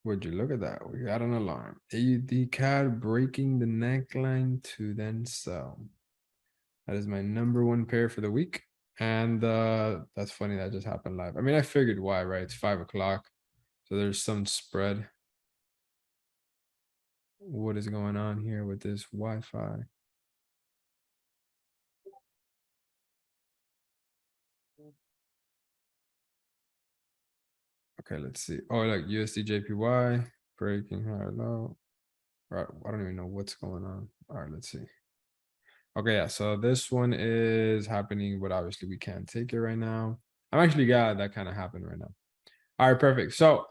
Would you look at that? We got an alarm. AUD CAD breaking the neckline to then sell. That is my number one pair for the week. And that's funny that just happened live. I mean, I figured why, right? It's 5 o'clock. So there's some spread. What is going on here with this Wi-Fi? Okay, let's see. Oh, like USD JPY breaking higher low. Right, I don't even know what's going on. All right, let's see. Okay, yeah. So this one is happening, but obviously we can't take it right now. I'm actually glad that kind of happened right now. All right, perfect. So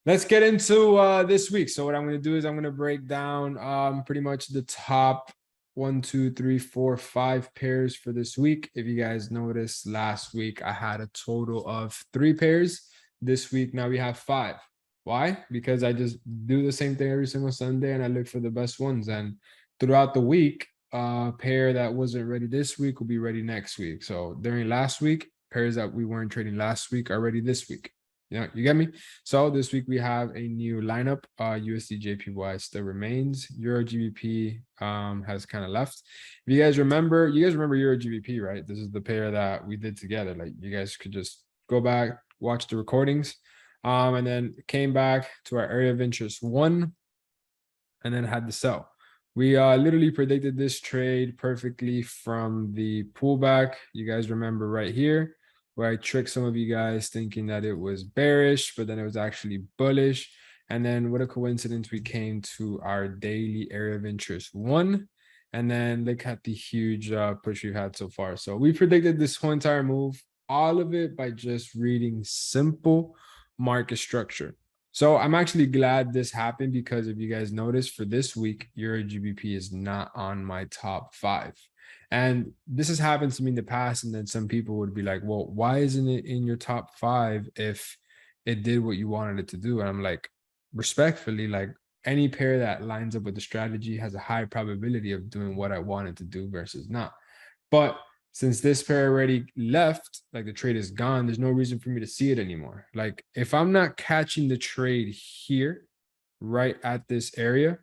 let's get into this week. So what I'm going to do is I'm going to break down pretty much the top 1, 2, 3, 4, 5 pairs for this week. If you guys noticed, last week I had a total of 3 pairs. This week now we have 5. Why? Because I just do the same thing every single Sunday and I look for the best ones. And throughout the week, pair that wasn't ready this week will be ready next week. So during last week, pairs that we weren't trading last week are ready this week. Yeah, you get me? So this week we have a new lineup. USD JPY still remains. Euro GBP has kind of left. If you guys remember Euro GBP, right? This is the pair that we did together. Like you guys could just go back, watch the recordings, and then came back to our area of interest 1, and then had to sell. We literally predicted this trade perfectly from the pullback. You guys remember right here, where I tricked some of you guys thinking that it was bearish, but then it was actually bullish. And then what a coincidence, we came to our daily area of interest 1. And then look at the huge push we've had so far. So we predicted this whole entire move, all of it by just reading simple market structure. So I'm actually glad this happened because if you guys notice, for this week, Euro GBP is not on my top 5. And this has happened to me in the past. And then some people would be like, well, why isn't it in your top 5 if it did what you wanted it to do? And I'm like, respectfully, like any pair that lines up with the strategy has a high probability of doing what I wanted to do versus not. But since this pair already left, like the trade is gone, there's no reason for me to see it anymore. Like if I'm not catching the trade here, right at this area,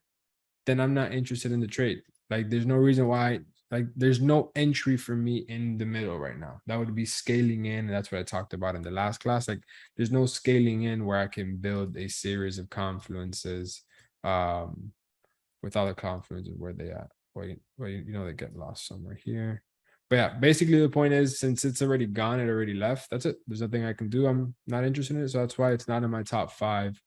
then I'm not interested in the trade. Like there's no reason why, like there's no entry for me in the middle right now. That would be scaling in. And that's what I talked about in the last class. Like there's no scaling in where I can build a series of confluences with other confluences where they at. Well, you know, they get lost somewhere here. But yeah, basically the point is, since it's already gone, it already left. That's it. There's nothing I can do. I'm not interested in it. So that's why it's not in my top 5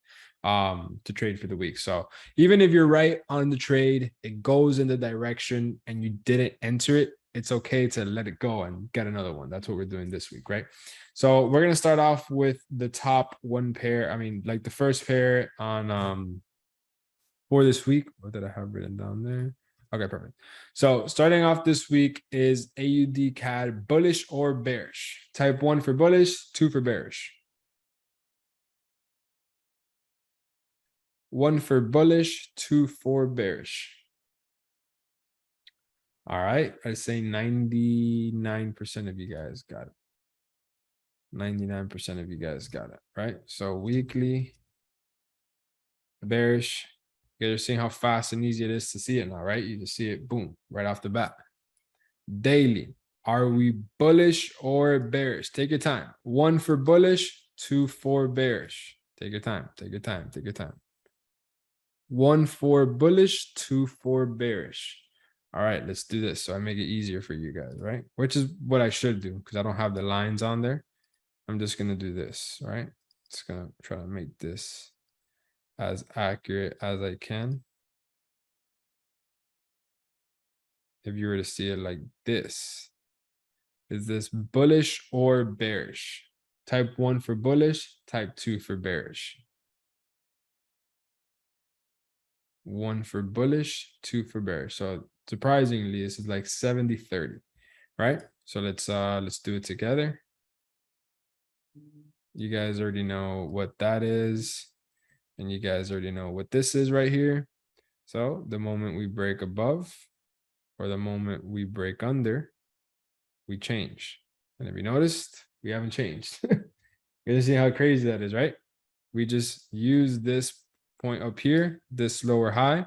to trade for the week. So even if you're right on the trade, it goes in the direction and you didn't enter it, it's okay to let it go and get another one. That's what we're doing this week, right? So we're gonna start off with the top 1 pair. I mean, like the first pair on for this week. What did I have written down there? Okay, perfect. So starting off this week is AUD CAD bullish or bearish. Type 1 for bullish, 2 for bearish. 1 for bullish, 2 for bearish. All right, I say 99% of you guys got it. 99% of you guys got it, right? So weekly, bearish. You guys are seeing how fast and easy it is to see it now, right? You just see it, boom, right off the bat. Daily, are we bullish or bearish? Take your time. 1 for bullish, 2 for bearish. Take your time, take your time, take your time. 1 for bullish, 2 for bearish. All right, let's do this. So I make it easier for you guys, right? Which is what I should do because I don't have the lines on there. I'm just going to do this, right? Just going to try to make this as accurate as I can. If you were to see it like this, is this bullish or bearish? Type 1 for bullish, type 2 for bearish. 1 for bullish, 2 for bearish. So surprisingly, this is like 70-30, right? So let's do it together. You guys already know what that is, and you guys already know what this is right here. So the moment we break above, or the moment we break under, we change. And if you noticed, we haven't changed. You guys see how crazy that is, right? We just use this point up here, this lower high.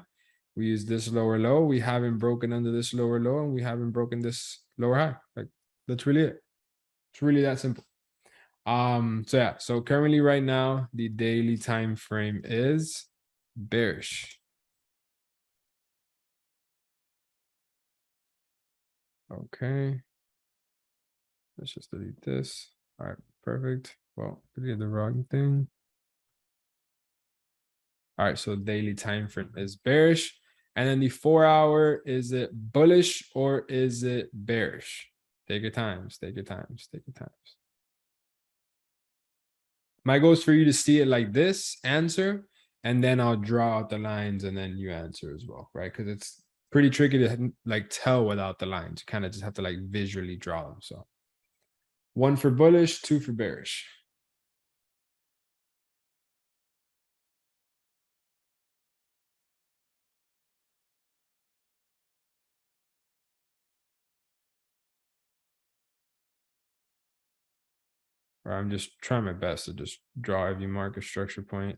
We use this lower low. We haven't broken under this lower low, and we haven't broken this lower high. Like, that's really it. It's really that simple. So yeah, so currently right now, the daily time frame is bearish. Okay. Let's just delete this. All right, perfect. Well, deleted the wrong thing. All right, so daily time frame is bearish. And then the 4-hour, is it bullish or is it bearish? Take your times, take your times, take your times. My goal is for you to see it like this, answer, and then I'll draw out the lines and then you answer as well, right? Because it's pretty tricky to like tell without the lines. You kind of just have to like visually draw them. So 1 for bullish, 2 for bearish. Or I'm just trying my best to just draw every market structure point.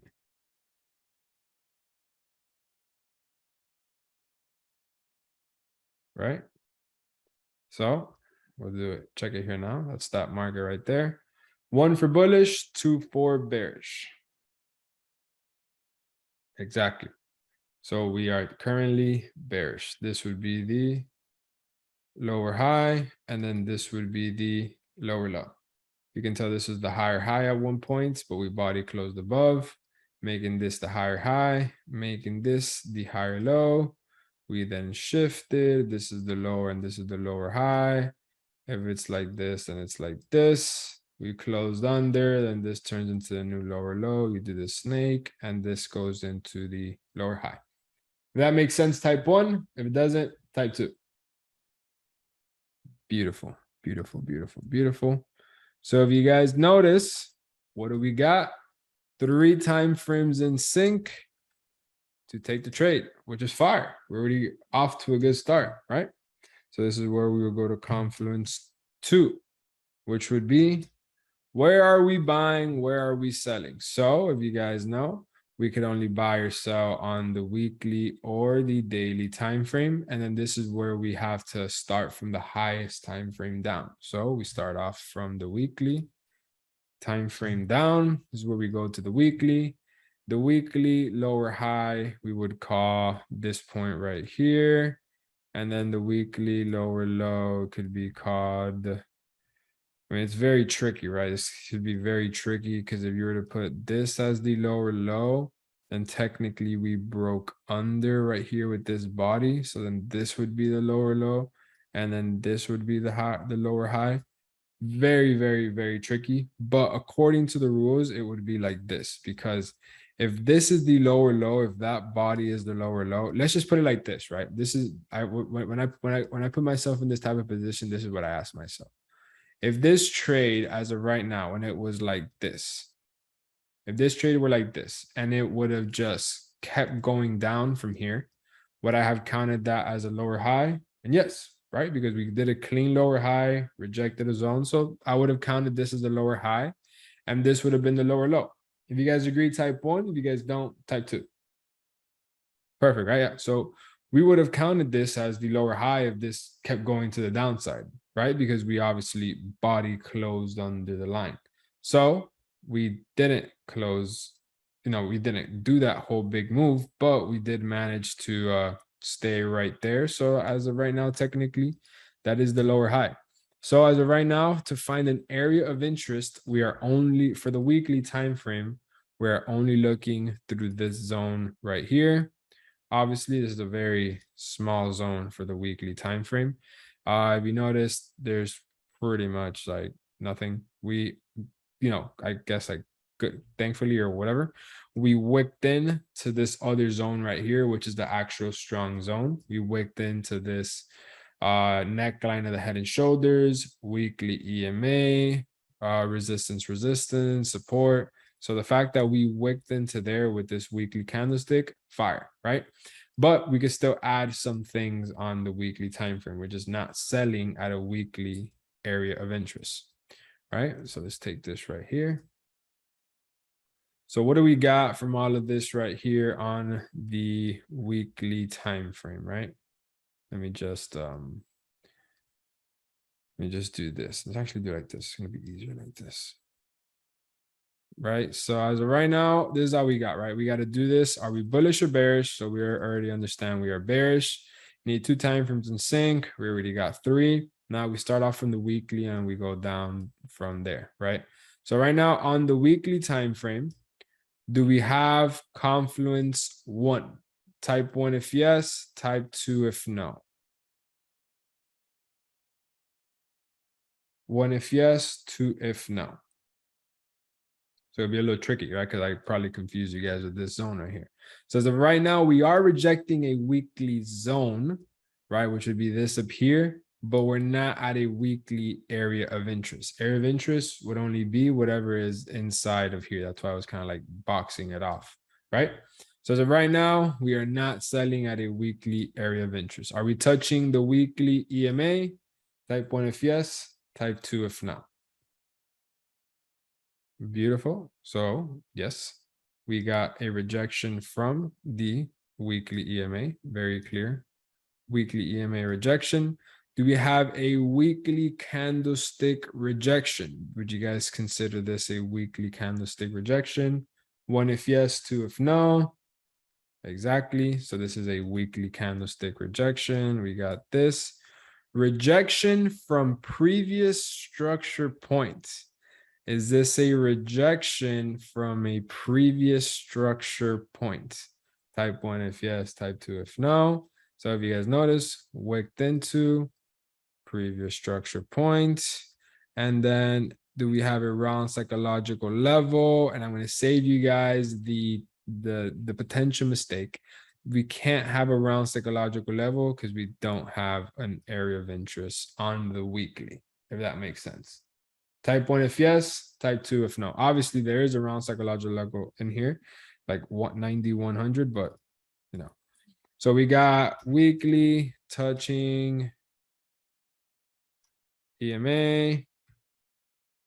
Right? So we'll do it. Check it here now. That's that market right there. 1 for bullish, 2 for bearish. Exactly. So we are currently bearish. This would be the lower high, and then this would be the lower low. You can tell this is the higher high at 1 point, but we body closed above, making this the higher high, making this the higher low. We then shifted. This is the lower and this is the lower high. If it's like this, then it's like this. We closed under, then this turns into the new lower low. You do the snake, and this goes into the lower high. If that makes sense, type 1. If it doesn't, type 2. Beautiful, beautiful, beautiful, beautiful. So if you guys notice, what do we got? 3 time frames in sync to take the trade, which is fire. We're already off to a good start, right? So this is where we will go to confluence 2, which would be, where are we buying? Where are we selling? So if you guys know, we could only buy or sell on the weekly or the daily time frame. And then this is where we have to start from the highest time frame down. So we start off from the weekly time frame down. This is where we go to the weekly. The weekly lower high, we would call this point right here. And then the weekly lower low could be called, I mean, it's very tricky, right? This should be very tricky because if you were to put this as the lower low, then technically we broke under right here with this body. So then this would be the lower low, and then this would be the high, the lower high. Very, very, very tricky. But according to the rules, it would be like this, because if this is the lower low, if that body is the lower low, let's just put it like this, right? This is when I put myself in this type of position, this is what I ask myself. If this trade as of right now, when it was like this, if this trade were like this and it would have just kept going down from here, would I have counted that as a lower high? And yes, right? Because we did a clean lower high, rejected a zone. So I would have counted this as a lower high, and this would have been the lower low. If you guys agree, type 1. If you guys don't, type 2. Perfect, right? Yeah. So we would have counted this as the lower high if this kept going to the downside, right? Because we obviously body closed under the line. So we didn't close, we didn't do that whole big move, but we did manage to stay right there. So as of right now, technically, that is the lower high. So as of right now, to find an area of interest, we are only, for the weekly time frame, we're only looking through this zone right here. Obviously, this is a very small zone for the weekly time frame. If you notice, there's pretty much like nothing. We, I guess like good, thankfully or whatever, we wicked in to this other zone right here, which is the actual strong zone. We wicked into this neckline of the head and shoulders, weekly EMA, resistance, support. So the fact that we wicked into there with this weekly candlestick, fire, right? But we could still add some things on the weekly time frame. We're just not selling at a weekly area of interest, right? So let's take this right here. So what do we got from all of this right here on the weekly time frame, right? Let me just do this. Let's actually do it like this. It's gonna be easier like this. Right. So as of right now, this is all we got, right? We got to do this. Are we bullish or bearish? So we already understand we are bearish. Need 2 time frames in sync. We already got 3. Now we start off from the weekly and we go down from there, right? So right now on the weekly time frame, do we have confluence 1? Type 1 if yes, type 2 if no. 1 if yes, 2 if no. So it'll be a little tricky, right? Because I probably confuse you guys with this zone right here. So as of right now, we are rejecting a weekly zone, right? Which would be this up here, but we're not at a weekly area of interest. Area of interest would only be whatever is inside of here. That's why I was kind of like boxing it off, right? So as of right now, we are not selling at a weekly area of interest. Are we touching the weekly EMA? Type 1 if yes, type 2 if no. Beautiful. So yes, we got a rejection from the weekly EMA. Very clear. Weekly EMA rejection. Do we have a weekly candlestick rejection? Would you guys consider this a weekly candlestick rejection? 1 if yes, 2 if no. Exactly. So this is a weekly candlestick rejection. We got this. Rejection from previous structure point. Is this a rejection from a previous structure point? Type 1 if yes, type 2 if no. So if you guys notice, wicked into previous structure point. And then do we have a round psychological level? And I'm going to save you guys the potential mistake. We can't have a round psychological level because we don't have an area of interest on the weekly, if that makes sense. Type 1 if yes, type 2 if no. Obviously, there is a round psychological level in here, like 90, 100, but you know. So we got weekly touching EMA,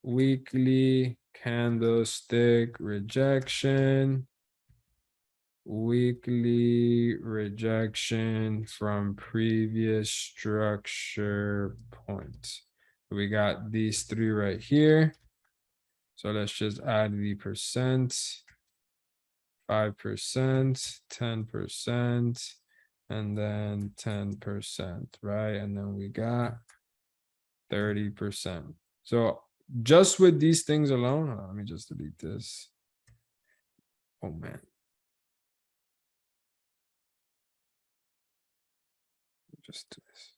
weekly candlestick rejection, weekly rejection from previous structure point. We got these 3 right here. So let's just add the percent, 5%, 10%, and then 10%, right? And then we got 30%. So just with these things alone, let me just delete this. Oh man. Just do this.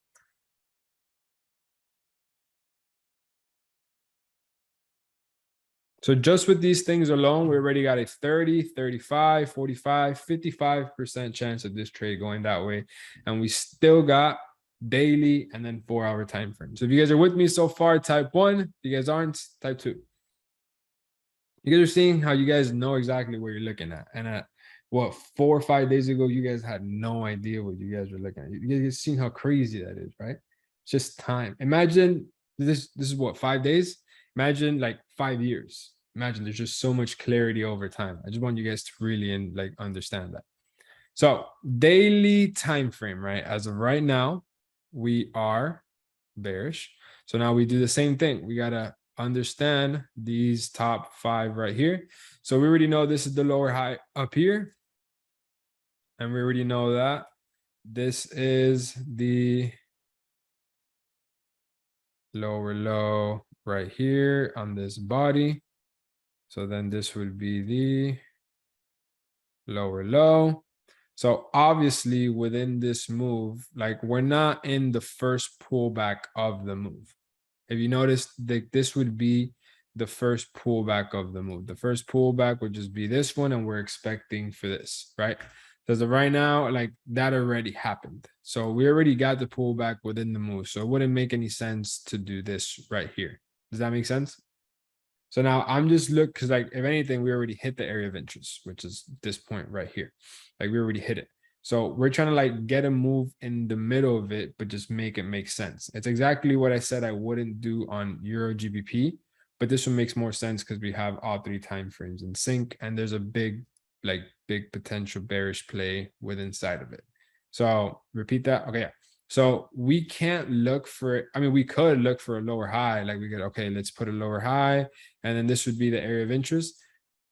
So just with these things alone, we already got a 30, 35, 45, 55% chance of this trade going that way. And we still got daily and then 4-hour time frame. So if you guys are with me so far, type 1. If you guys aren't, type 2. You guys are seeing how you guys know exactly what you're looking at. And at what, 4 or 5 days ago, you guys had no idea what you guys were looking at. You guys seen how crazy that is, right? It's just time. Imagine this is what, 5 days? Imagine like 5 years. Imagine there's just so much clarity over time. I just want you guys to really understand that. So daily time frame, right? As of right now, we are bearish. So now we do the same thing. We gotta understand these top 5 right here. So we already know this is the lower high up here. And we already know that this is the lower low right here on this body. So then this would be the lower low. So obviously within this move, like we're not in the first pullback of the move. If you notice that this would be the first pullback of the move. The first pullback would just be this one, and we're expecting for this, right? Because right now, like that already happened. So we already got the pullback within the move. So it wouldn't make any sense to do this right here. Does that make sense? So now I'm just because like, if anything, we already hit the area of interest, which is this point right here. Like we already hit it. So we're trying to like get a move in the middle of it, but just make it make sense. It's exactly what I said I wouldn't do on Euro GBP, but this one makes more sense because we have all 3 time frames in sync, and there's a big potential bearish play with inside of it. So repeat that. Okay, yeah. So we can't look for, I mean, we could look for a lower high. Like we could, okay, let's put a lower high, and then this would be the area of interest,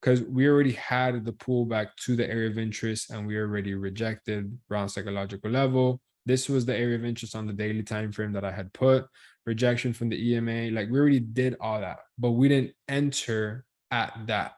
because we already had the pullback to the area of interest and we already rejected around psychological level. This was the area of interest on the daily time frame that I had put. Rejection from the EMA, like we already did all that, but we didn't enter at that.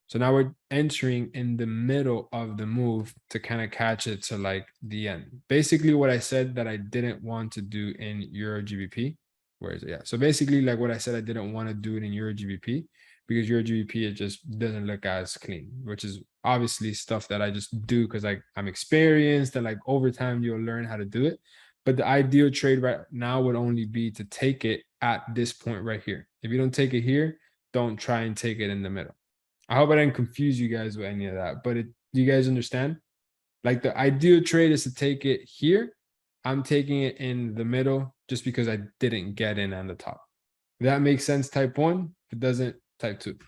So now we're entering in the middle of the move to kind of catch it to like the end. Basically what I said that I didn't want to do in Euro GBP. Where is it? Yeah. So basically like what I said I didn't want to do it in Euro GBP, because Euro GBP, it just doesn't look as clean, which is obviously stuff that I just do because like I'm experienced and like over time you'll learn how to do it. But the ideal trade right now would only be to take it at this point right here. If you don't take it here, don't try and take it in the middle. I hope I didn't confuse you guys with any of that, but do you guys understand? Like the ideal trade is to take it here. I'm taking it in the middle just because I didn't get in on the top. If that makes sense, type 1. If it doesn't, type 2.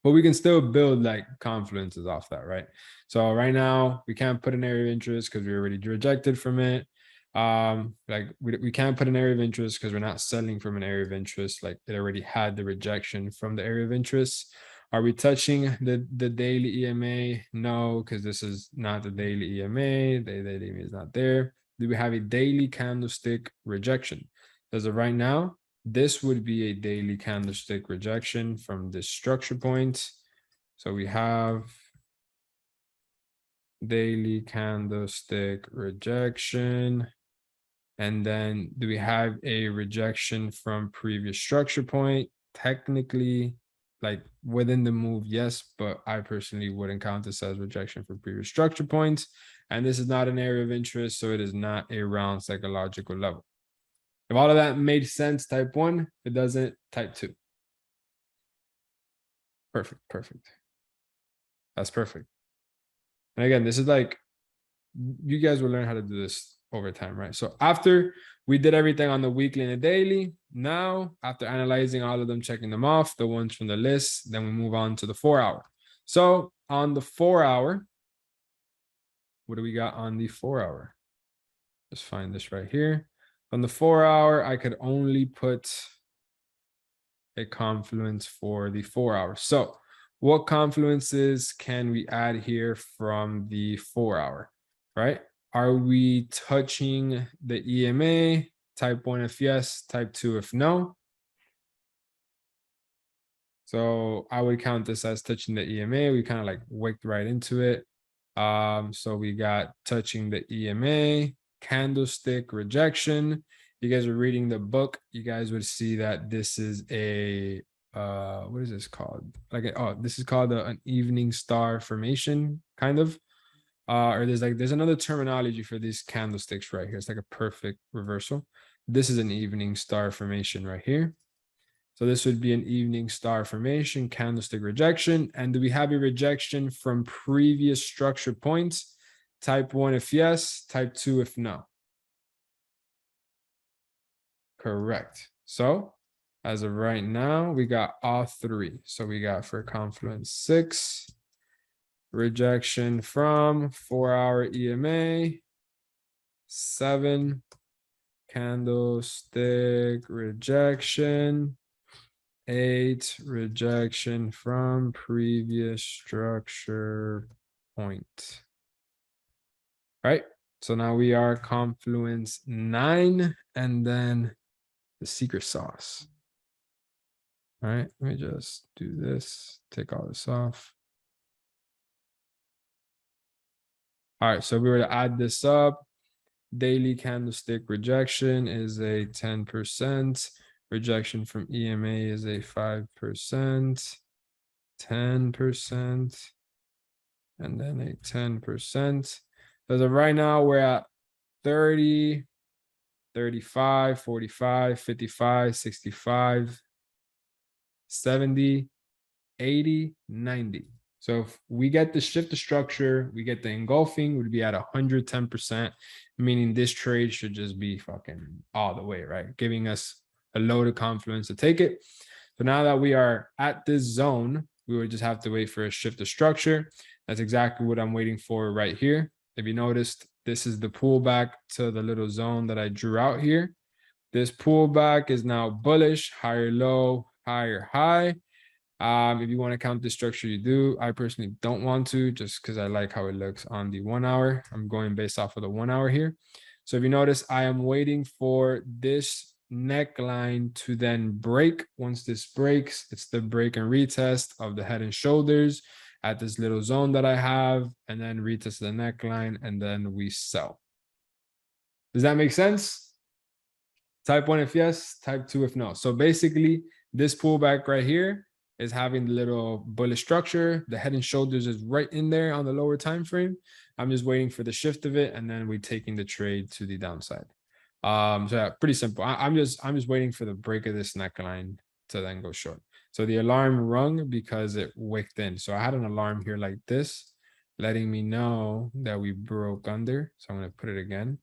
But we can still build like confluences off that, right? So right now we can't put an area of interest because we already rejected from it. Like we can't put an area of interest because we're not selling from an area of interest. Like it already had the rejection from the area of interest. Are we touching the daily EMA? No, because this is not the daily EMA. The daily EMA is not there. Do we have a daily candlestick rejection? As of right now, this would be a daily candlestick rejection from this structure point. So we have daily candlestick rejection. And then do we have a rejection from previous structure point? Technically, like within the move, yes, but I personally wouldn't count this as rejection from previous structure points. And this is not an area of interest, so it is not a round psychological level. If all of that made sense, type 1. If it doesn't, type 2. Perfect, perfect. That's perfect. And again, this is like, you guys will learn how to do this over time, right? So after we did everything on the weekly and the daily, now after analyzing all of them, checking them off, the ones from the list, then we move on to the 4-hour. So on the 4-hour, what do we got on the 4-hour? Just find this right here. On the 4-hour, I could only put a confluence for the 4-hour. So what confluences can we add here from the 4-hour, right? Are we touching the EMA? Type 1 if yes, type 2 if no. So I would count this as touching the EMA. We kind of like wicked right into it. So we got touching the EMA, candlestick rejection. You guys are reading the book, you guys would see that this is a what is this called? Like this is called an evening star formation, kind of. Or there's another terminology for these candlesticks right here. It's like a perfect reversal. This is an evening star formation right here. So this would be an evening star formation, candlestick rejection. And do we have a rejection from previous structure points? Type 1 if yes, type 2 if no. Correct. So as of right now, we got all 3. So we got for confluence 6, rejection from 4-hour EMA, 7, candlestick rejection, 8, rejection from previous structure point. All right. So now we are confluence 9, and then the secret sauce. All right, let me just do this, take all this off. All right, so if we were to add this up, daily candlestick rejection is a 10%, rejection from EMA is a 5%, 10%, and then a 10%. As of right now, we're at 30, 35, 45, 55, 65, 70, 80, 90. So if we get the shift to structure, we get the engulfing, would be at 110%, meaning this trade should just be fucking all the way, right? Giving us a load of confluence to take it. So now that we are at this zone, we would just have to wait for a shift of structure. That's exactly what I'm waiting for right here. If you noticed, this is the pullback to the little zone that I drew out here. This pullback is now bullish, higher low, higher high. If you want to count the structure, you do. I personally don't want to, just because I like how it looks on the 1 hour. I'm going based off of the 1 hour here. So if you notice, I am waiting for this neckline to then break. Once this breaks, it's the break and retest of the head and shoulders at this little zone that I have, and then retest the neckline, and then we sell. Does that make sense? Type 1 if yes, type 2 if no. So basically, this pullback right here is having the little bullish structure. The head and shoulders is right in there on the lower time frame. I'm just waiting for the shift of it, and then we're taking the trade to the downside. So yeah, pretty simple. I'm just waiting for the break of this neckline to then go short. So the alarm rung because it wicked in. So I had an alarm here like this, letting me know that we broke under. So I'm going to put it again.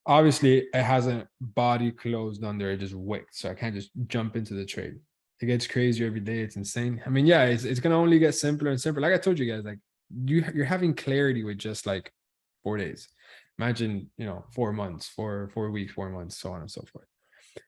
Obviously, it hasn't body closed under, it just wicked. So I can't just jump into the trade. It gets crazier every day. It's insane. I mean, yeah, it's gonna only get simpler and simpler. Like I told you guys, like you're having clarity with just like 4 days. Imagine, 4 months, 4 weeks, 4 months, so on and so forth.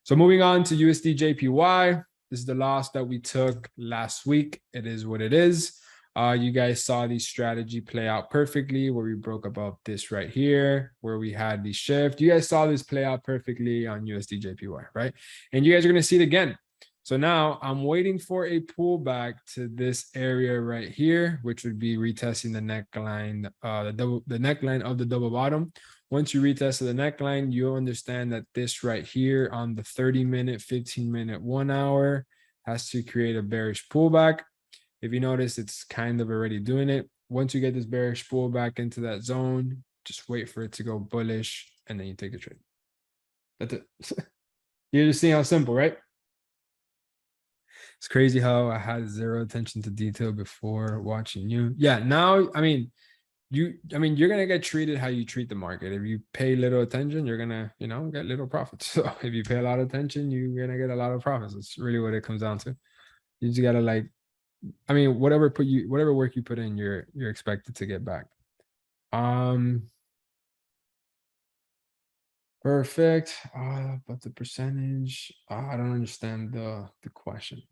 So moving on to USD JPY. This is the loss that we took last week. It is what it is. You guys saw the strategy play out perfectly where we broke above this right here, where we had the shift. You guys saw this play out perfectly on USD JPY, right? And you guys are going to see it again. So now I'm waiting for a pullback to this area right here, which would be retesting the neckline, the neckline of the double bottom. Once you retest the neckline, you'll understand that this right here on the 30-minute, 15-minute, 1 hour has to create a bearish pullback. If you notice, it's kind of already doing it. Once you get this bearish pullback into that zone, just wait for it to go bullish, and then you take a trade. That's it. You're just seeing how simple, right? It's crazy how I had zero attention to detail before watching you. Yeah, now, I mean, you're gonna get treated how you treat the market. If you pay little attention, you're gonna, get little profits. So if you pay a lot of attention, you're gonna get a lot of profits. It's really what it comes down to. You just gotta whatever work you put in, you're expected to get back. Perfect. But the percentage, I don't understand the question.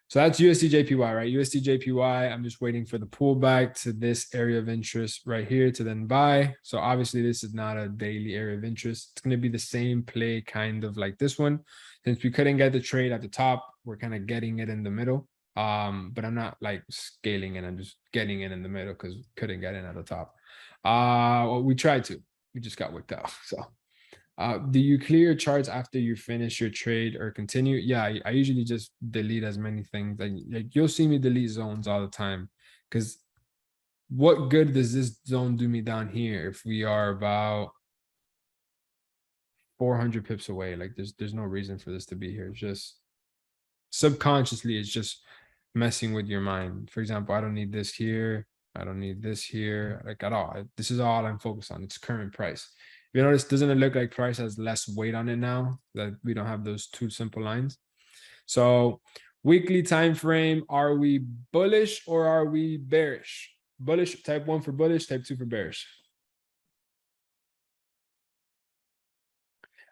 So that's USD JPY, right? USD JPY, I'm just waiting for the pullback to this area of interest right here to then buy. So obviously this is not a daily area of interest. It's going to be the same play kind of like this one. Since we couldn't get the trade at the top, we're kind of getting it in the middle. But I'm not like scaling it. I'm just getting it in the middle because couldn't get in at the top. Well, we tried to. We just got wicked out. So do you clear your charts after you finish your trade or continue? Yeah, I usually just delete as many things. Like you'll see me delete zones all the time because what good does this zone do me down here if we are about 400 pips away? Like there's no reason for this to be here. It's just subconsciously, it's just messing with your mind. For example, I don't need this here. I don't need this here, like at all. This is all I'm focused on. It's current price. You notice, doesn't it look like price has less weight on it now that we don't have those two simple lines? So weekly time frame, are we bullish or are we bearish? Bullish, type 1 for bullish, type 2 for bearish.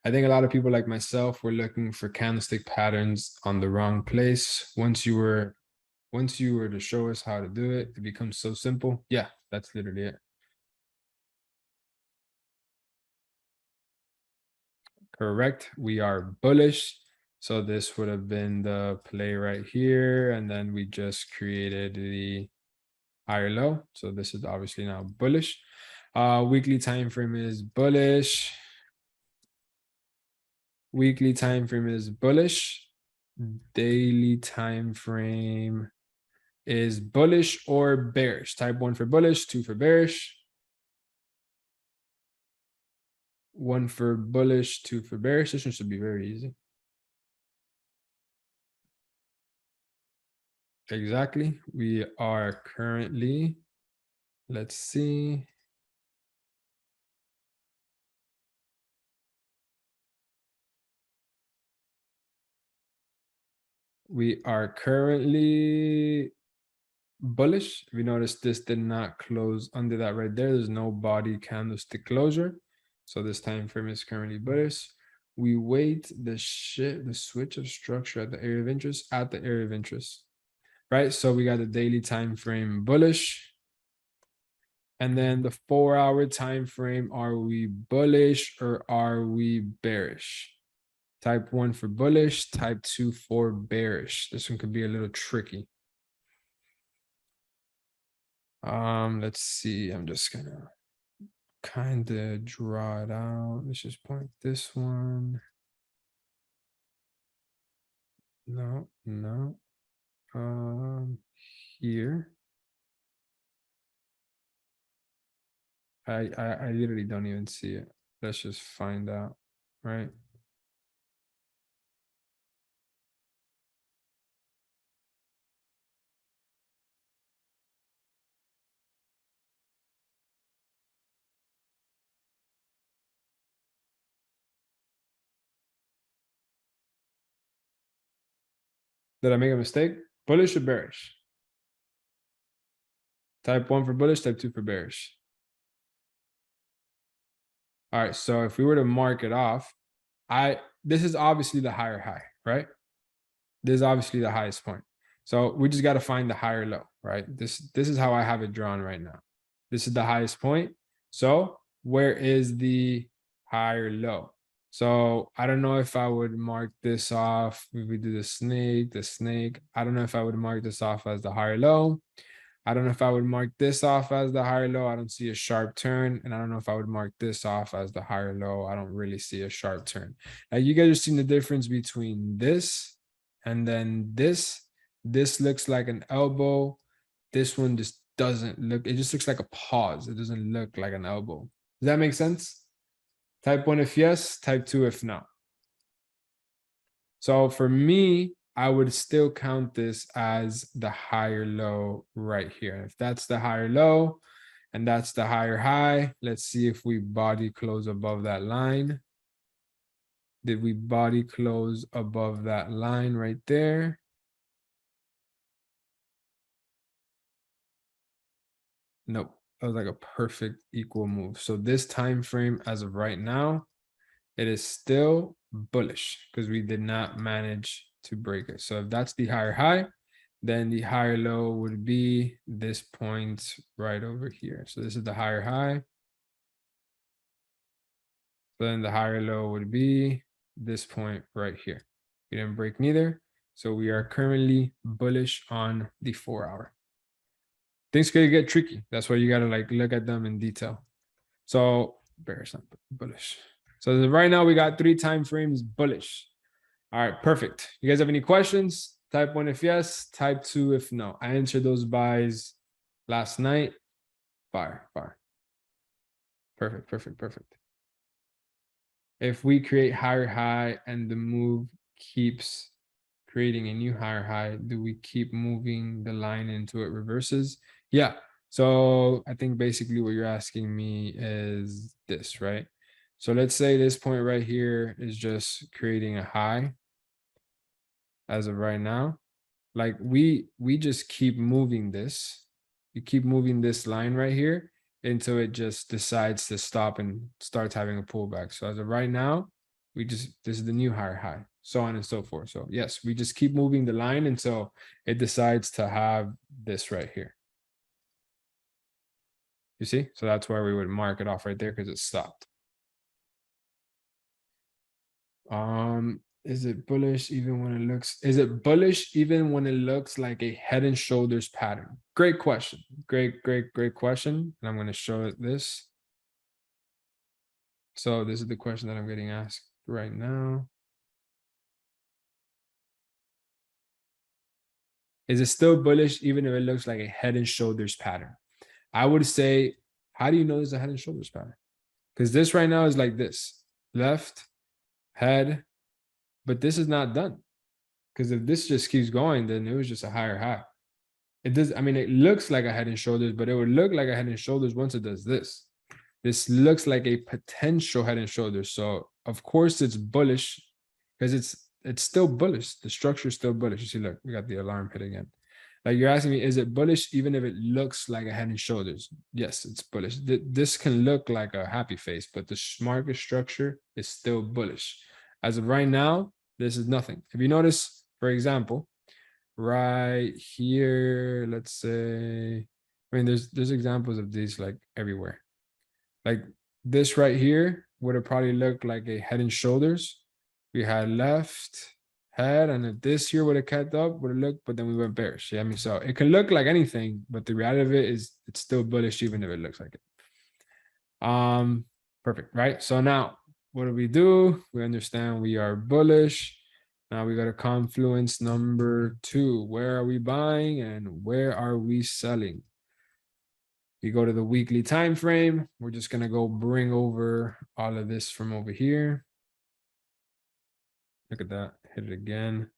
I think a lot of people like myself were looking for candlestick patterns on the wrong place. Once you were to show us how to do it, it becomes so simple. Yeah, that's literally it. Correct. We are bullish. So this would have been the play right here. And then we just created the higher low. So this is obviously now bullish. Weekly time frame is bullish. Weekly time frame is bullish. Daily time frame is bullish or bearish. Type 1 for bullish, 2 for bearish. 1 for bullish, 2 for bearish. This one should be very easy. Exactly. We are currently, let's see. We are currently bullish. If you notice, this did not close under that right there. There's no body candlestick closure. So this time frame is currently bullish. We wait the switch of structure at the area of interest right? So we got the daily time frame bullish. And then the 4-hour time frame, are we bullish or are we bearish? Type 1 for bullish, type 2 for bearish. This one could be a little tricky. Let's see. I'm just gonna kind of draw it out. Let's just point this one. No. Here. I literally don't even see it. Let's just find out, right? Did I make a mistake? Bullish or bearish? Type 1 for bullish, type 2 for bearish. All right, so if we were to mark it off, this is obviously the higher high, right? This is obviously the highest point. So we just got to find the higher low, right? This is how I have it drawn right now. This is the highest point. So where is the higher low? So I don't know if I would mark this off. If we do the snake, I don't know if I would mark this off as the higher low. I don't know if I would mark this off as the higher low. I don't see a sharp turn. And I don't know if I would mark this off as the higher low. I don't really see a sharp turn. Now you guys are seeing the difference between this and then this. This looks like an elbow. This one just doesn't look, it just looks like a pause. It doesn't look like an elbow. Does that make sense? Type 1 if yes, type 2 if no. So for me, I would still count this as the higher low right here. If that's the higher low and that's the higher high, let's see if we body close above that line. Did we body close above that line right there? Nope. That was like a perfect equal move. So this time frame as of right now, it is still bullish because we did not manage to break it. So if that's the higher high, then the higher low would be this point right over here. So this is the higher high. Then the higher low would be this point right here. We didn't break neither. So we are currently bullish on the 4-hour. Things could get tricky. That's why you got to like look at them in detail. So bearish, not bullish. So right now we got 3 time frames bullish. All right, perfect. You guys have any questions? Type 1 if yes, type 2 if no. I answered those buys last night. Fire. Perfect. If we create higher high and the move keeps creating a new higher high, do we keep moving the line until it reverses? Yeah. So I think basically what you're asking me is this, right? So let's say this point right here is just creating a high as of right now. Like we just keep moving this. You keep moving this line right here until it just decides to stop and starts having a pullback. So as of right now, this is the new higher high, so on and so forth. So yes, we just keep moving the line until it decides to have this right here. You see? So that's why we would mark it off right there because it stopped. Is it bullish even when it looks like a head and shoulders pattern? Great question. Great question. And I'm going to show it this. So this is the question that I'm getting asked right now. Is it still bullish even if it looks like a head and shoulders pattern? I would say, how do you know there's a head and shoulders pattern? Because this right now is like this, left, head, but this is not done. Because if this just keeps going, then it was just a higher high. It does, I mean, it looks like a head and shoulders, but it would look like a head and shoulders once it does this. This looks like a potential head and shoulders. So of course it's bullish because it's still bullish. The structure is still bullish. You see, look, we got the alarm hit again. Like you're asking me, is it bullish even if it looks like a head and shoulders? Yes, it's bullish. This can look like a happy face, but the market structure is still bullish. As of right now, this is nothing. If you notice, for example, right here, let's say, I mean, there's examples of these like everywhere. Like this right here would have probably looked like a head and shoulders. We had left head, and if this here would have kept up, would have looked, but then we went bearish. Yeah, I mean, so it can look like anything, but the reality of it is it's still bullish even if it looks like it. Perfect, right? So now what do? We understand we are bullish. Now we got a confluence number 2. Where are we buying and where are we selling? We go to the weekly time frame. We're just going to go bring over all of this from over here. Look at that. Hit it again.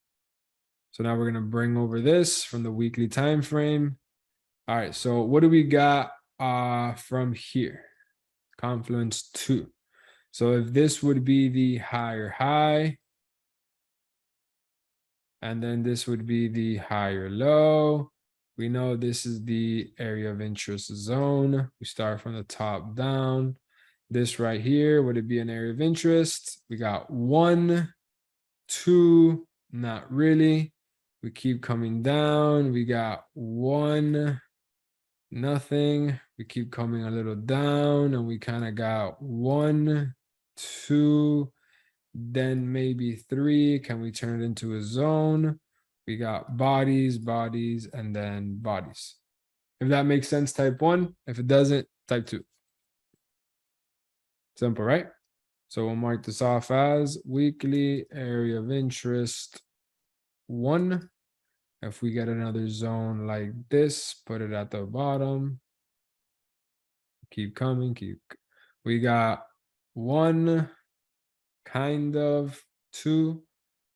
So now we're going to bring over this from the weekly time frame. All right. So what do we got from here? Confluence 2. So if this would be the higher high, and then this would be the higher low. We know this is the area of interest zone. We start from the top down. This right here, would it be an area of interest? We got 1, 2, not really. We keep coming down. We got 1, nothing. We keep coming a little down, and we kind of got 1, 2, then maybe 3. Can we turn it into a zone? We got bodies, bodies, and then bodies. If that makes sense, type 1. If it doesn't, type 2. Simple, right? So we'll mark this off as weekly area of interest 1. If we get another zone like this, put it at the bottom. Keep coming, we got 1, kind of 2,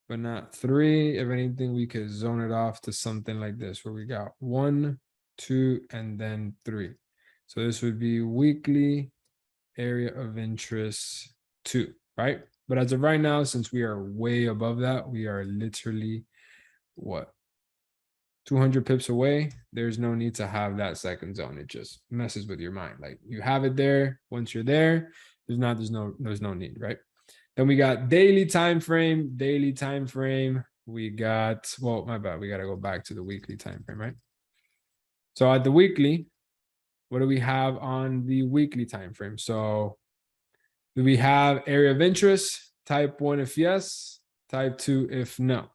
but not 3. If anything, we could zone it off to something like this, where we got 1, 2, and then 3. So this would be weekly area of interest 2, right? But as of right now, since we are way above that, we are literally what? 200 pips away. There's no need to have that second zone. It just messes with your mind. Like you have it there. Once you're there, there's no need, right? Then we got daily time frame. We got, well, my bad. We got to go back to the weekly time frame, right? So at the weekly, what do we have on the weekly time frame? So do we have area of interest? Type 1 if yes, type 2 if no.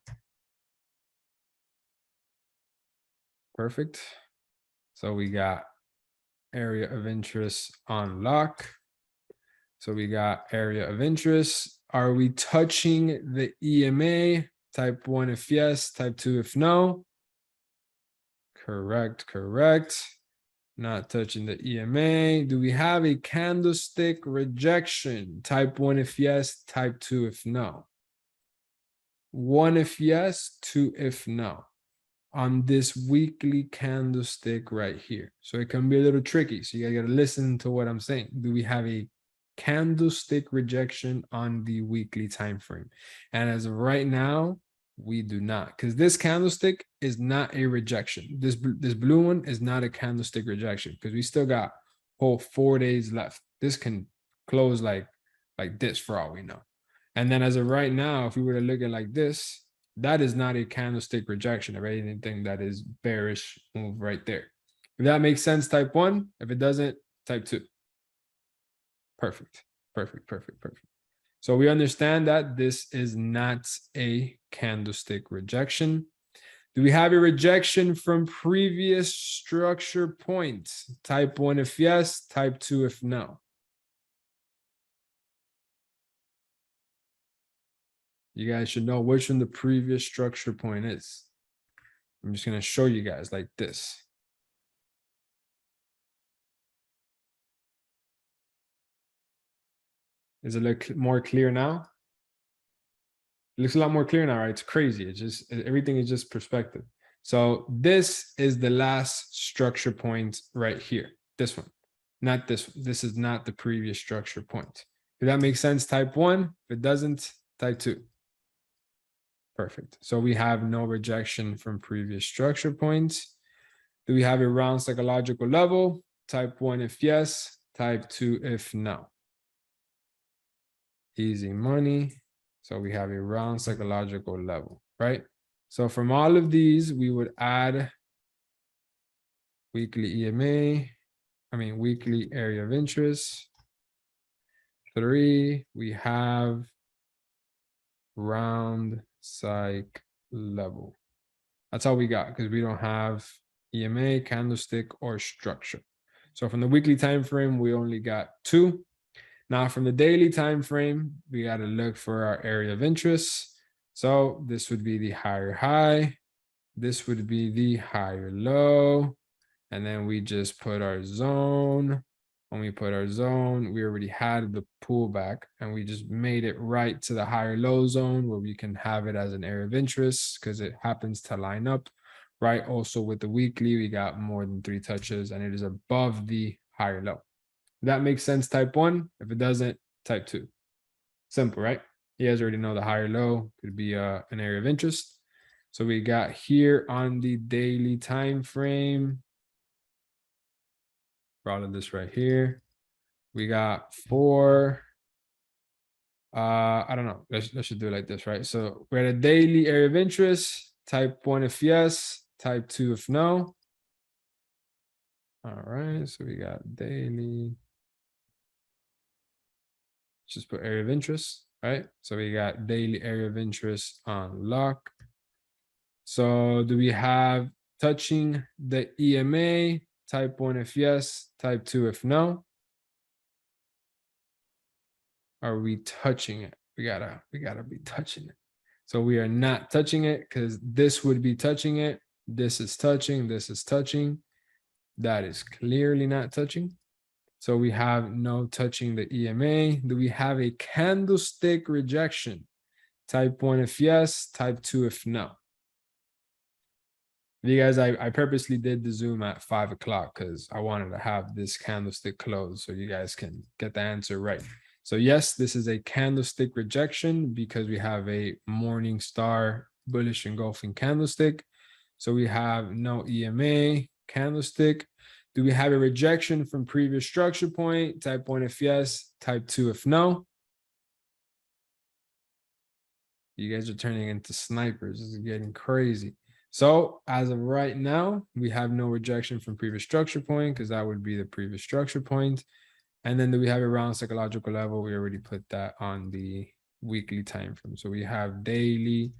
Perfect. So we got area of interest on lock. So we got area of interest. Are we touching the EMA? Type 1 if yes, type 2 if no. Correct. Not touching the EMA. Do we have a candlestick rejection? Type 1 if yes, type 2 if no. 1 if yes, 2 if no. On this weekly candlestick right here. So it can be a little tricky. So you gotta listen to what I'm saying. Do we have a candlestick rejection on the weekly time frame? And as of right now, we do not, because this candlestick is not a rejection. This blue one is not a candlestick rejection, because we still got whole 4 days left. This can close like this for all we know. And then as of right now, if we were to look at like this, that is not a candlestick rejection of anything. That is bearish move right there. If that makes sense, type 1. If it doesn't, type 2. Perfect. So we understand that this is not a candlestick rejection. Do we have a rejection from previous structure points? Type 1 if yes, type 2 if no. You guys should know which one the previous structure point is. I'm just going to show you guys like this. Is it look more clear now? It looks a lot more clear now, right? It's crazy. It's just, everything is just perspective. So this is the last structure point right here. This one, not this one. This is not the previous structure point. If that makes sense, type 1. If it doesn't, type 2. Perfect. So we have no rejection from previous structure points. Do we have a round psychological level? Type 1 if yes, type 2 if no. Easy money. So we have a round psychological level, right? So from all of these, we would add weekly EMA, weekly area of interest. 3, we have round psych level. That's all we got because we don't have EMA, candlestick, or structure. So from the weekly time frame, we only got 2. Now from the daily time frame, we got to look for our area of interest. So this would be the higher high. This would be the higher low. And then we just put our zone. When we put our zone, we already had the pullback and we just made it right to the higher low zone where we can have it as an area of interest because it happens to line up, right? Also with the weekly, we got more than 3 touches and it is above the higher low. That makes sense, type 1. If it doesn't, type 2. Simple, right? You guys already know the higher low could be an area of interest. So we got here on the daily time frame, all of this right here. We got 4. I don't know. Let's do it like this, right? So we're at a daily area of interest. Type 1 if yes, type 2 if no. All right, so we got daily. Just put area of interest, right? So we got daily area of interest on lock. So do we have touching the EMA? Type 1 if yes, type 2 if no. Are we touching it? We gotta be touching it. So we are not touching it because this would be touching it. This is touching, this is touching. That is clearly not touching. So we have no touching the EMA. Do we have a candlestick rejection? Type 1 if yes, type 2 if no. You guys, I purposely did the Zoom at 5 o'clock because I wanted to have this candlestick closed so you guys can get the answer right. So yes, this is a candlestick rejection because we have a morning star bullish engulfing candlestick. So we have no EMA candlestick. Do we have a rejection from previous structure point? Type 1 if yes, type 2 if no. You guys are turning into snipers. This is getting crazy. So as of right now, we have no rejection from previous structure point because that would be the previous structure point. And then do we have a round psychological level? We already put that on the weekly time frame. So we have daily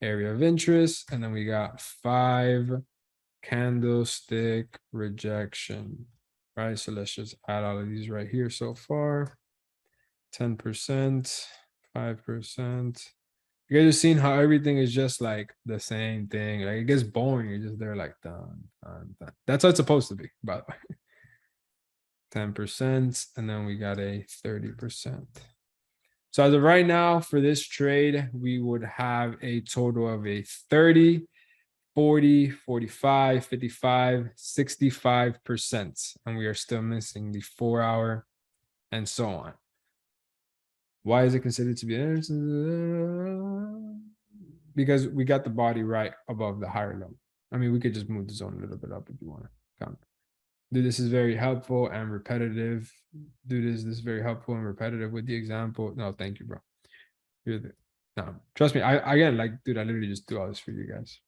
area of interest, and then we got 5 candlestick rejection, right? So let's just add all of these right here so far. 10%, 5%. You guys are seeing how everything is just like the same thing. Like it gets boring. You're just there like done, done, done. That's how it's supposed to be, by the way. 10%, and then we got a 30%. So as of right now, for this trade, we would have a total of a 30, 40, 45, 55, 65%. And we are still missing the 4-hour and so on. Why is it considered to be? Because we got the body right above the higher low. I mean, we could just move the zone a little bit up if you want to count. Dude, this is very helpful and repetitive. Dude, this is very helpful and repetitive with the example. No, thank you, bro. No, trust me. Again, like, dude, I literally just do all this for you guys.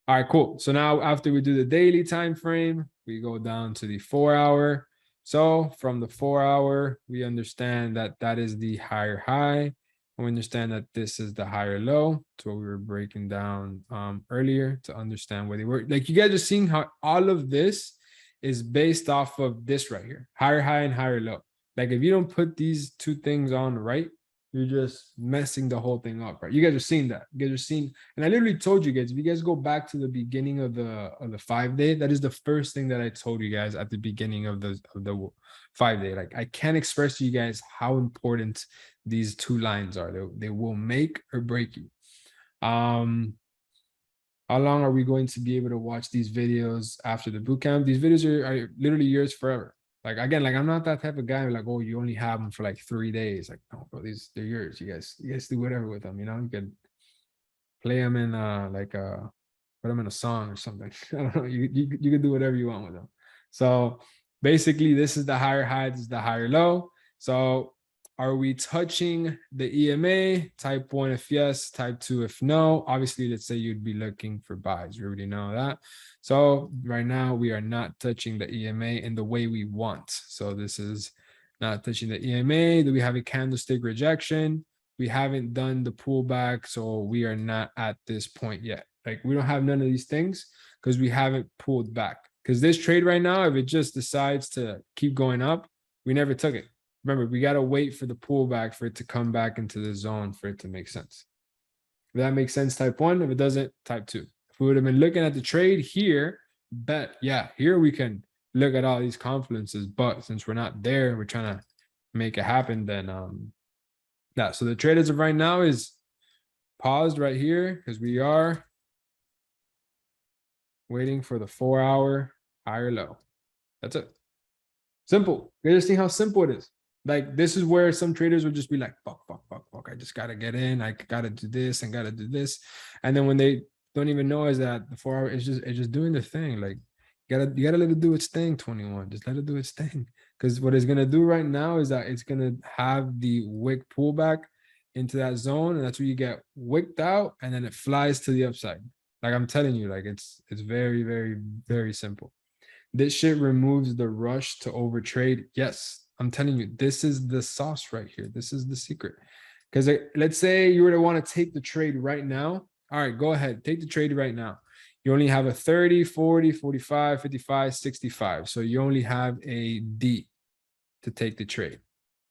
All right, cool. So now after we do the daily time frame, we go down to the 4-hour. So from the 4-hour, we understand that that is the higher high. We understand that this is the higher low. It's what we were breaking down earlier to understand where they were. Like you guys are seeing how all of this is based off of this right here, higher high and higher low. Like if you don't put these two things on right, you're just messing the whole thing up, right? You guys are seeing that. You guys are seeing, and I literally told you guys, if you guys go back to the beginning of the 5-day, that is the first thing that I told you guys at the beginning of the 5-day. Like I can't express to you guys how important these two lines are. They will make or break you. How long are we going to be able to watch these videos after the bootcamp? These videos are literally yours forever. Like again, like I'm not that type of guy like, oh, you only have them for like 3 days. Like, no, bro, they're yours. You guys do whatever with them, you know, you could play them in put them in a song or something. I don't know. You can do whatever you want with them. So basically, this is the higher high, this is the higher low. So are we touching the EMA? Type 1 if yes, type 2 if no. Obviously, let's say you'd be looking for buys. We already know that. So right now we are not touching the EMA in the way we want. So this is not touching the EMA. Do we have a candlestick rejection? We haven't done the pullback, so we are not at this point yet. Like we don't have none of these things because we haven't pulled back. Because this trade right now, if it just decides to keep going up, we never took it. Remember, we got to wait for the pullback for it to come back into the zone for it to make sense. If that makes sense, type 1. If it doesn't, type 2. If we would have been looking at the trade here, bet, yeah, here we can look at all these confluences. But since we're not there, we're trying to make it happen, then yeah, so the trade as of right now is paused right here because we are waiting for the 4-hour higher low. That's it. Simple. You just see how simple it is. Like this is where some traders will just be like, fuck. I just gotta get in. I gotta do this and gotta do this. And then when they don't even know is that the 4-hour is just doing the thing. Like you gotta let it do its thing, 21. Just let it do its thing. Because what it's gonna do right now is that it's gonna have the wick pullback into that zone, and that's where you get wicked out, and then it flies to the upside. Like I'm telling you, like it's very, very, very simple. This shit removes the rush to overtrade. Yes, I'm telling you, this is the sauce right here. This is the secret. Because let's say you were to want to take the trade right now. All right, go ahead. Take the trade right now. You only have a 30, 40, 45, 55, 65. So you only have a D to take the trade.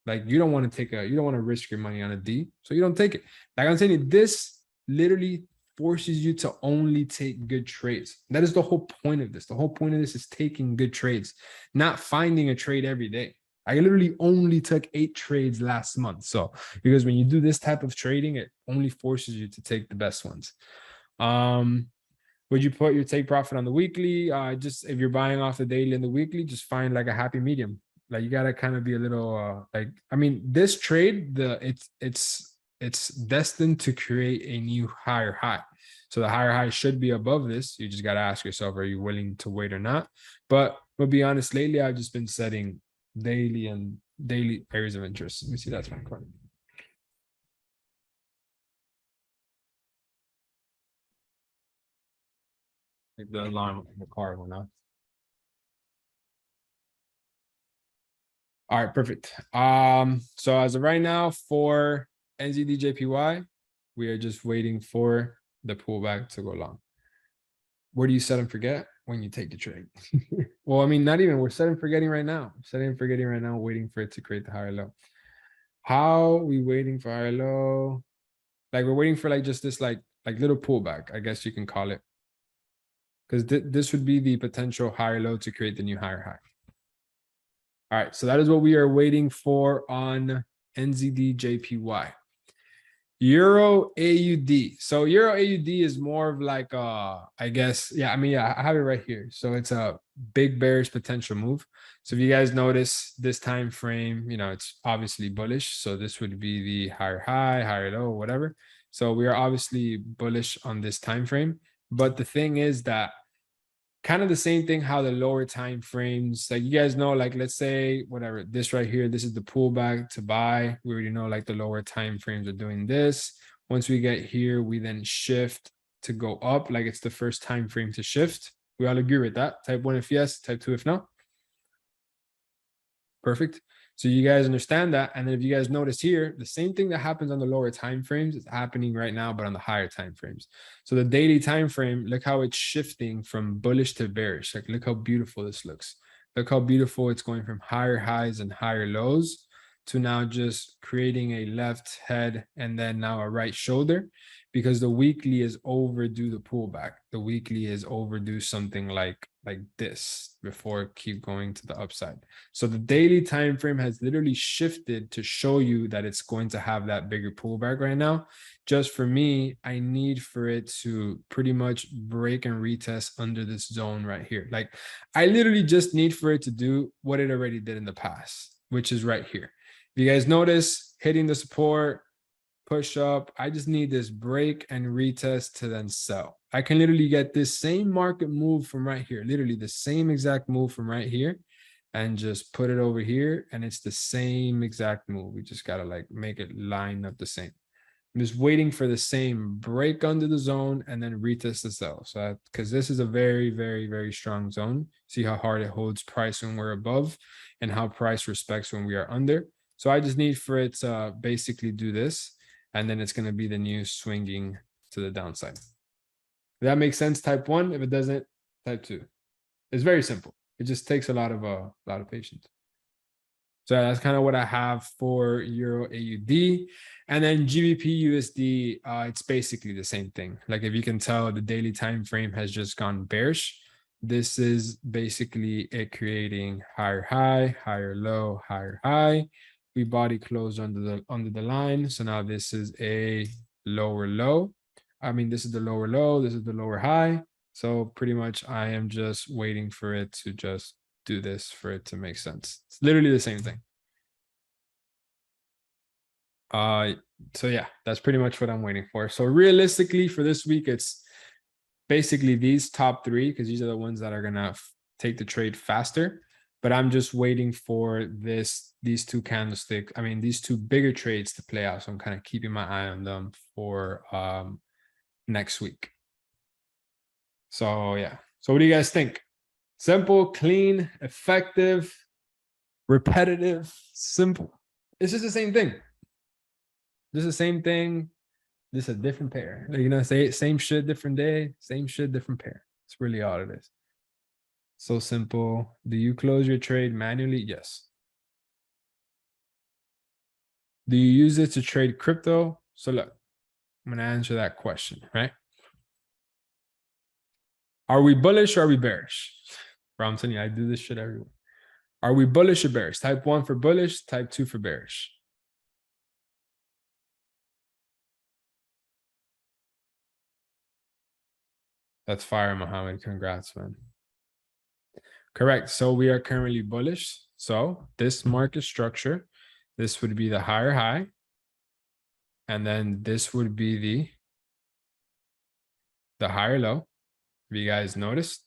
Like you don't want to risk your money on a D. So you don't take it. Like I'm telling you, this literally forces you to only take good trades. That is the whole point of this. The whole point of this is taking good trades, not finding a trade every day. I literally only took 8 trades last month. So because when you do this type of trading, it only forces you to take the best ones. Would you put your take profit on the weekly? Just if you're buying off the daily and the weekly, just find like a happy medium. Like you gotta kind of be a little like, I mean, this trade, it's destined to create a new higher high. So the higher high should be above this. You just got to ask yourself, are you willing to wait or not? But be honest, lately I've just been setting daily areas of interest. Let me see, that's my card. Like the alarm in the car went off. All right, perfect. So as of right now for NZDJPY, we are just waiting for the pullback to go long. Where do you set and forget? When you take the trade. Well, I mean, not even, we're setting forgetting right now. Setting and forgetting right now, waiting for it to create the higher low. How are we waiting for higher low? Like we're waiting for like just this like little pullback, I guess you can call it. Because this would be the potential higher low to create the new higher high. All right, so that is what we are waiting for on NZDJPY. Euro AUD. So Euro AUD is more of like I guess, yeah, I mean, yeah, I have it right here. So it's a big bearish potential move. So if you guys notice this time frame, you know, it's obviously bullish. So this would be the higher high, higher low, whatever. So we are obviously bullish on this time frame. But the thing is that kind of the same thing how the lower time frames, like you guys know, like let's say whatever, this right here, this is the pullback to buy. We already know like the lower time frames are doing this. Once we get here, we then shift to go up, like it's the first time frame to shift. We all agree with that. Type 1 if yes, type 2 if no. Perfect. So you guys understand that. And then if you guys notice here, the same thing that happens on the lower time frames is happening right now, but on the higher time frames. So the daily time frame, look how it's shifting from bullish to bearish. Like, look how beautiful this looks. Look how beautiful it's going from higher highs and higher lows to now just creating a left head and then now a right shoulder, because the weekly is overdue the pullback. The weekly is overdue something like like this before keep going to the upside. So the daily time frame has literally shifted to show you that it's going to have that bigger pullback right now. Just for me, I need for it to pretty much break and retest under this zone right here. Like I literally just need for it to do what it already did in the past, which is right here. If you guys notice, hitting the support, push up, I just need this break and retest to then sell. I can literally get this same market move from right here, literally the same exact move from right here, and just put it over here, and it's the same exact move. We just gotta like make it line up the same. I'm just waiting for the same break under the zone and then retest the sell. So because this is a very, very, very strong zone. See how hard it holds price when we're above and how price respects when we are under. So I just need for it to basically do this, and then it's going to be the new swinging to the downside. If that makes sense, type 1. If it doesn't, type 2. It's very simple. It just takes a lot of patience. So that's kind of what I have for Euro AUD. And then GBP USD, it's basically the same thing. Like if you can tell, the daily time frame has just gone bearish. This is basically it creating higher high, higher low, higher high. We body closed under the line. So now this is a lower low. I mean, this is the lower low, this is the lower high. So pretty much I am just waiting for it to just do this for it to make sense. It's literally the same thing. So yeah, that's pretty much what I'm waiting for. So realistically for this week, it's basically these top 3, because these are the ones that are gonna take the trade faster. But I'm just waiting for these 2 candlesticks. I mean, these 2 bigger trades to play out. So I'm kind of keeping my eye on them for next week. So yeah. So what do you guys think? Simple, clean, effective, repetitive, simple. It's just the same thing. Just the same thing. Just a different pair. Like, you know, say same shit, different day, same shit, different pair. It's really all it is. So simple. Do you close your trade manually? Yes. Do you use it to trade crypto? So look, I'm going to answer that question, right? Are we bullish or are we bearish? Bro, I'm telling you, I do this shit everywhere. Are we bullish or bearish? Type 1 for bullish, type 2 for bearish. That's fire, Mohammed. Congrats, man. Correct. So we are currently bullish. So this market structure, this would be the higher high. And then this would be the higher low. If you guys noticed,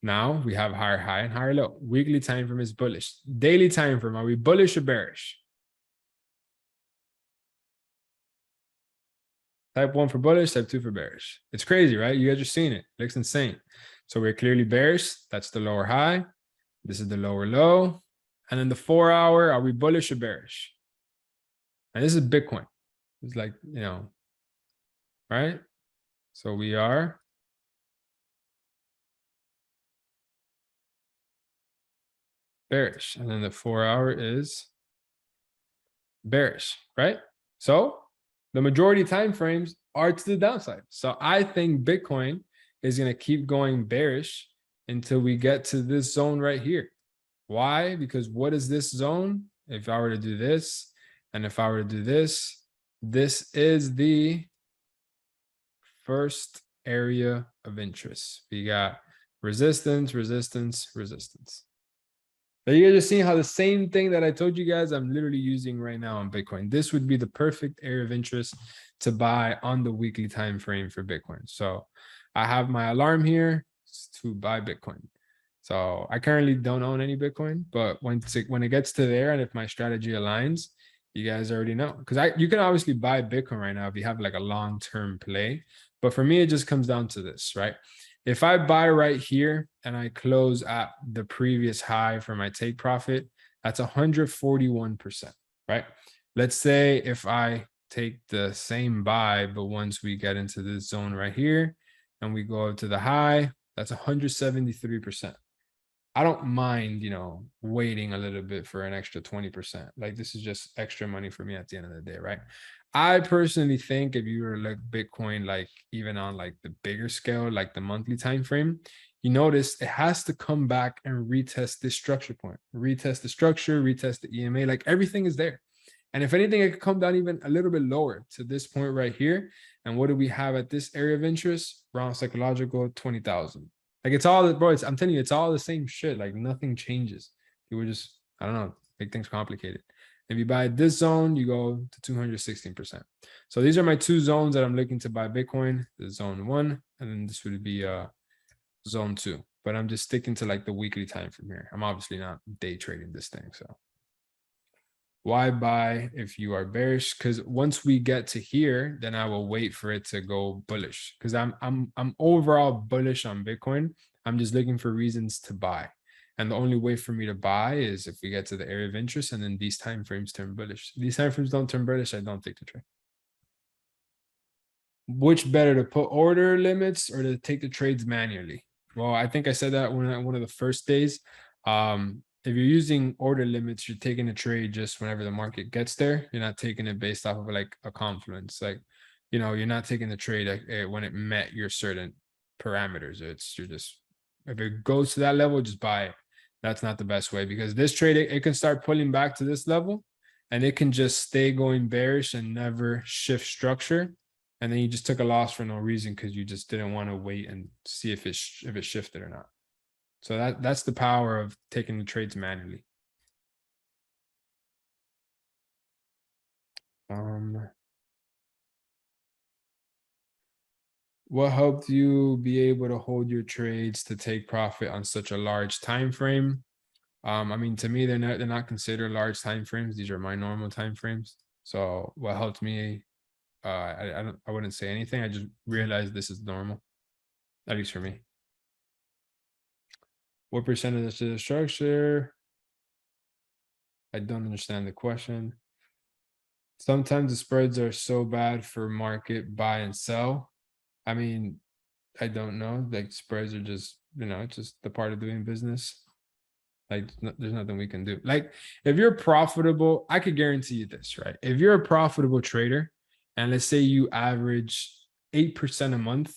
now we have higher high and higher low. Weekly time frame is bullish. Daily time frame, are we bullish or bearish? Type 1 for bullish, type 2 for bearish. It's crazy, right? You guys are seeing it. It looks insane. So we're clearly bearish. That's the lower high. This is the lower low. And then the 4 hour, are we bullish or bearish? And this is Bitcoin. It's like, you know, right? So we are bearish. And then the 4 hour is bearish, right? So the majority time frames are to the downside. So I think Bitcoin is going to keep going bearish until we get to this zone right here. Why? Because what is this zone? If I were to do this, and if I were to do this, this is the first area of interest. We got resistance, resistance, resistance. Now you guys are seeing how the same thing that I told you guys, I'm literally using right now on Bitcoin. This would be the perfect area of interest to buy on the weekly time frame for Bitcoin. So I have my alarm here to buy Bitcoin. So I currently don't own any Bitcoin, but when it gets to there, and if my strategy aligns, you guys already know. Because you can obviously buy Bitcoin right now if you have like a long-term play. But for me, it just comes down to this, right? If I buy right here and I close at the previous high for my take profit, that's 141%, right? Let's say if I take the same buy, but once we get into this zone right here and we go up to the high, that's 173%. I don't mind, you know, waiting a little bit for an extra 20%. Like this is just extra money for me at the end of the day, right? I personally think if you were like Bitcoin, like even on like the bigger scale, like the monthly time frame, you notice it has to come back and retest this structure point, retest the structure, retest the EMA, like everything is there. And if anything, it could come down even a little bit lower to this point right here. And what do we have at this area of interest? Round psychological 20,000. Like it's all, bro, I'm telling you, it's all the same shit. Like nothing changes. You would just, I don't know, make things complicated. If you buy this zone, you go to 216%. So these are my two zones that I'm looking to buy Bitcoin. The zone 1, and then this would be zone 2. But I'm just sticking to like the weekly time from here. I'm obviously not day trading this thing. So why buy if you are bearish? Because once we get to here, then I will wait for it to go bullish. Because I'm overall bullish on Bitcoin. I'm just looking for reasons to buy. And the only way for me to buy is if we get to the area of interest and then these time frames turn bullish. If these time frames don't turn bullish, I don't take the trade. Which better, to put order limits or to take the trades manually? Well, I think I said that one of the first days. If you're using order limits, you're taking a trade just whenever the market gets there. You're not taking it based off of like a confluence. Like, you know, you're not taking the trade when it met your certain parameters. You're just, if it goes to that level, just buy it. That's not the best way, because this trade, it can start pulling back to this level and it can just stay going bearish and never shift structure. And then you just took a loss for no reason because you just didn't want to wait and see if it shifted or not. So that's the power of taking the trades manually. What helped you be able to hold your trades to take profit on such a large time frame? I mean, to me, they're not considered large time frames. These are my normal time frames. So what helped me? I wouldn't say anything. I just realized this is normal, at least for me. What percentage of the structure? I don't understand the question. Sometimes the spreads are so bad for market buy and sell. I mean, I don't know. Like spreads are just, it's just the part of doing business. Like there's nothing we can do. Like if you're profitable, I could guarantee you this, right? If you're a profitable trader and let's say you average 8% a month,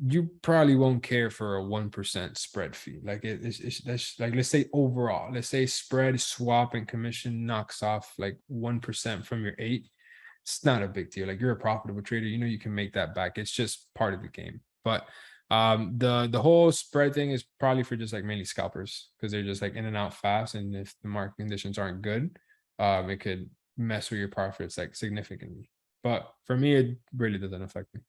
you probably won't care for a 1% spread fee. Like that's like, let's say overall, let's say spread, swap, and commission knocks off like 1% from your 8. It's not a big deal. Like you're a profitable trader, you can make that back. It's just part of the game. But the whole spread thing is probably for just like mainly scalpers, because they're just like in and out fast. And if the market conditions aren't good, it could mess with your profits like significantly. But for me, it really doesn't affect me.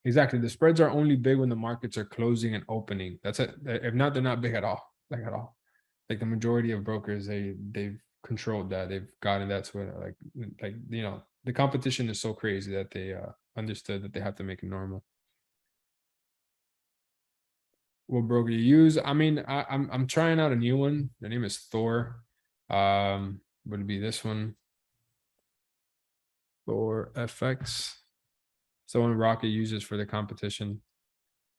Exactly. The spreads are only big when the markets are closing and opening. That's it. If not, they're not big at all. Like at all. Like the majority of brokers, they've controlled that. They've gotten that to it. Like the competition is so crazy that they understood that they have to make it normal. What broker you use? I mean, I'm trying out a new one. The name is Thor. Would it be this one? Thor FX. So one Rocket uses for the competition.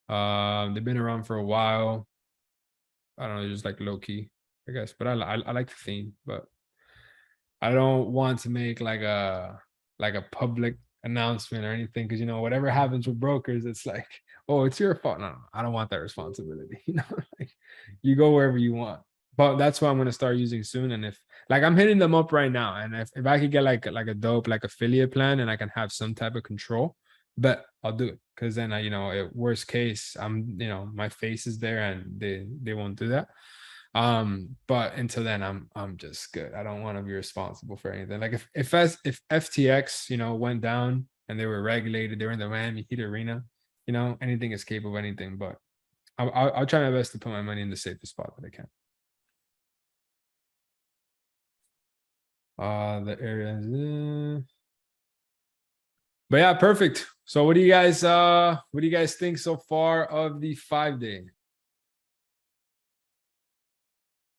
They've been around for a while. I don't know, just like low key, I guess. But I like the theme, but I don't want to make like a public announcement or anything, because whatever happens with brokers, it's like, oh, it's your fault. No, I don't want that responsibility. Like you go wherever you want. But that's what I'm gonna start using soon. And if like I'm hitting them up right now, and if I could get like a dope like affiliate plan and I can have some type of control, but I'll do it, because then worst case, my face is there and they won't do that. But until then, I'm just good. I don't want to be responsible for anything. Like if FTX went down and they were regulated, they were in the Miami Heat arena, anything is capable of anything. But I'll try my best to put my money in the safest spot that I can. The area. But yeah, perfect. So what do you guys think so far of the 5-day?